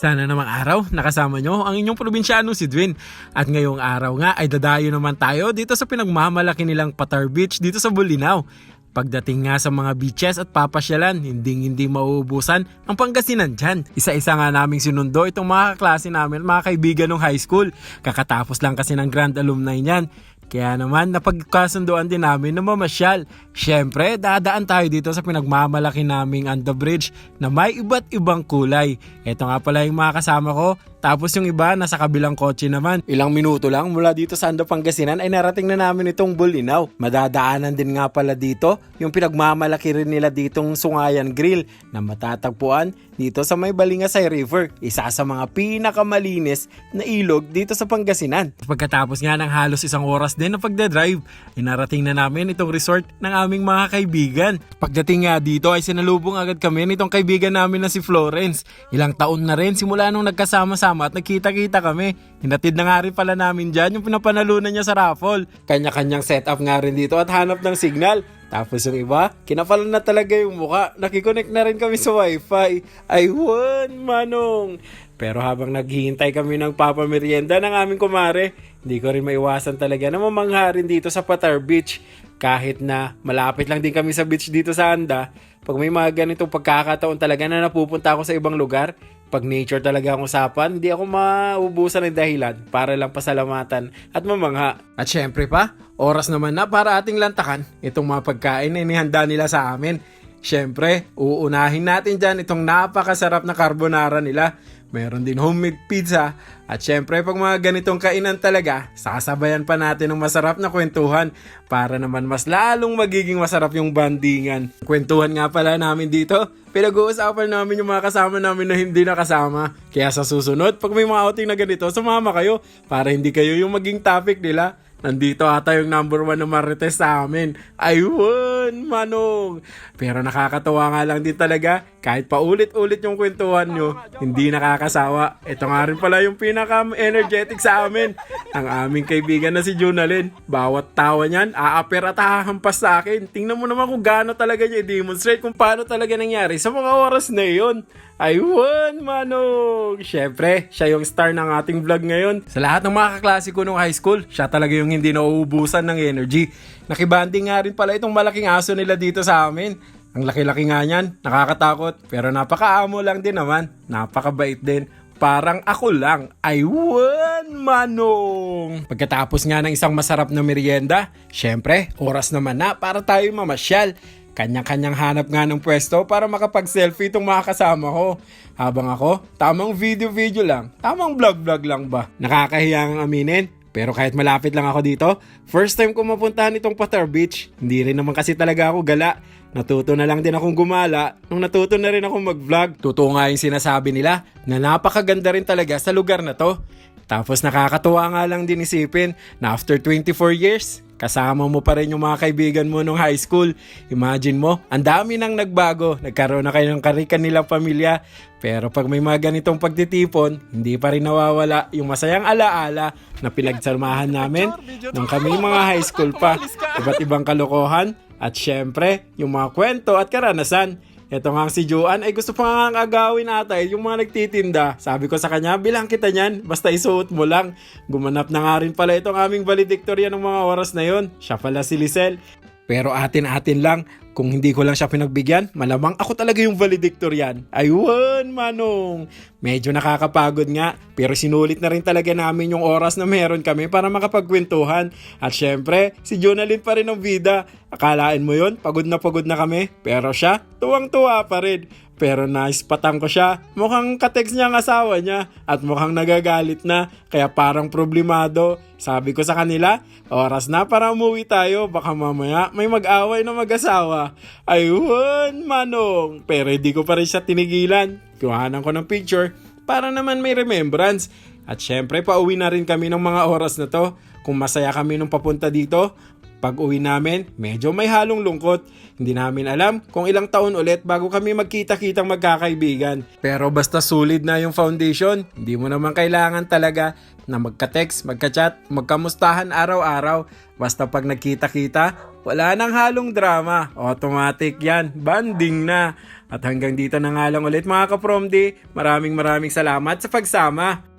Sana namang araw nakasama nyo ang inyong probinsyano si Dwin. At ngayong araw nga ay dadayo naman tayo dito sa pinagmamalaki nilang Patar Beach dito sa Bolinao. Pagdating nga sa mga beaches at papasyalan, hindi mauubusan ang Pangasinan dyan. Isa-isa nga naming sinundo itong mga kaklase namin, mga kaibigan ng high school. Kakatapos lang kasi ng grand alumni niyan. Kaya naman napagkasunduan din namin na mamasyal. Siyempre, dadaan tayo dito sa pinagmamalaki naming under bridge na may iba't ibang kulay. Ito nga pala yung mga kasama ko. Tapos yung iba nasa kabilang kotse naman. Ilang minuto lang mula dito sa Ando, Pangasinan ay narating na namin itong Bolinao. Madadaanan din nga pala dito yung pinagmamalaki rin nila ditong Sungayan Grill na matatagpuan dito sa may Balingasay River. Isa sa mga pinakamalinis na ilog dito sa Pangasinan. Pagkatapos nga ng halos isang oras din na pagdadrive, ay narating na namin itong resort ng aming mga kaibigan. Pagdating nga dito ay sinalubong agad kami nitong kaibigan namin na si Florence. Ilang taon na rin simula nung nagkasama-sama at nagkita-kita kami. Hinatid na nga rin pala namin dyan yung pinapanalunan niya sa raffle. Kanya-kanyang setup nga rin dito at hanap ng signal. Tapos yung iba, kinapalan na talaga yung muka. Nakikonnect na rin kami sa wifi. Aywan, manong! Pero habang naghihintay kami ng papamerienda ng aming kumare, hindi ko rin maiwasan talaga na mamangha rin dito sa Patar Beach. Kahit na malapit lang din kami sa beach dito sa Anda, pag may mga ganitong pagkakataon talaga na napupunta ako sa ibang lugar, pag nature talaga ang usapan, hindi ako maubusan ng dahilan para lang pasalamatan at mamangha. At syempre pa, oras naman na para ating lantakan itong mga pagkain na inihanda nila sa amin. Syempre, uunahin natin dyan itong napakasarap na carbonara nila. Meron din homemade pizza. At syempre, pag mga ganitong kainan talaga, sasabayan pa natin ng masarap na kwentuhan para naman mas lalong magiging masarap yung bandingan. Kwentuhan nga pala namin dito, pinag-uusapan namin yung mga kasama namin na hindi nakasama. Kaya sa susunod, pag may mga outing na ganito, sumama kayo para hindi kayo yung maging topic nila. Nandito ata yung number 1 na marites sa amin. Ayun, manong! Pero nakakatawa nga lang din talaga. Kahit paulit-ulit yung kwentuhan nyo, hindi nakakasawa. Ito nga rin pala yung pinaka-energetic sa amin. Ang aming kaibigan na si Junalyn. Bawat tawa niyan, aaper at hahampas sa akin. Tingnan mo naman kung gaano talaga niya i-demonstrate kung paano talaga nangyari sa mga oras na yun. Ayun, manong! Siyempre, siya yung star ng ating vlog ngayon. Sa lahat ng mga kaklase ko nung high school, siya talaga yung hindi nauubusan ng energy. Nakibanding nga rin pala itong malaking aso nila dito sa amin. Ang laki-laki nga niyan, nakakatakot, pero napakaamo lang din naman. Napakabait din. Parang ako lang. Ayun, manong! Pagkatapos nga ng isang masarap na merienda, syempre, oras naman na para tayo mamasyal. Kanya-kanyang hanap nga ng pwesto para makapag-selfie itong mga kasama ko. Habang ako, tamang video-video lang, tamang vlog-vlog lang ba? Nakakahiyang aminin, pero kahit malapit lang ako dito, first time ko mapuntahan itong Patar Beach. Hindi rin naman kasi talaga ako gala. Natuto na lang din akong gumala nung natuto na rin akong mag-vlog. Totoo nga yung sinasabi nila na napakaganda rin talaga sa lugar na to. Tapos nakakatuwa nga lang din isipin na after 24 years, kasama mo pa rin yung mga kaibigan mo nung high school. Imagine mo, ang dami nang nagbago. Nagkaroon na kayo ng kanilang pamilya. Pero pag may mga ganitong pagtitipon, hindi pa rin nawawala yung masayang alaala na pinagsamahan namin nung kami mga high school pa. Iba't ibang kalokohan at syempre, yung mga kwento at karanasan. Ito nga si Joan ay gusto pa nga agawin ata yung mga nagtitinda. Sabi ko sa kanya, bilang kita niyan, basta isuot mo lang. Gumanap na nga rin pala itong aming valedictorian ng mga oras na yon. Siya pala si Lisel. Pero atin-atin lang, kung hindi ko lang siya pinagbigyan, malamang ako talaga yung valedictorian. Ayun, manong! Medyo nakakapagod nga, pero sinulit na rin talaga namin yung oras na meron kami para makapagkwentuhan. At syempre, si Junalyn pa rin ang bida. Akalain mo yun, pagod na kami. Pero siya, tuwang-tuwa pa rin. Pero naispatan ko siya, mukhang katext niya ang asawa niya at mukhang nagagalit na, kaya parang problemado. Sabi ko sa kanila, oras na para umuwi tayo, baka mamaya may mag-away na mag-asawa. Ayun, manong! Pero hindi ko pa rin siya tinigilan. Kuhanan ko ng picture para naman may remembrance. At syempre, pauwi na rin kami ng mga oras na to. Kung masaya kami nung papunta dito, Pag uwi namin, medyo may halong lungkot. Hindi namin alam kung ilang taon ulit bago kami magkita-kitang magkakaibigan. Pero basta solid na yung foundation, hindi mo naman kailangan talaga na magka-text, magka-chat, magkamustahan araw-araw. Basta pag nagkita-kita, wala nang halong drama. Automatic yan, banding na. At hanggang dito na nga lang ulit mga ka-Promdi. Maraming salamat sa pagsama.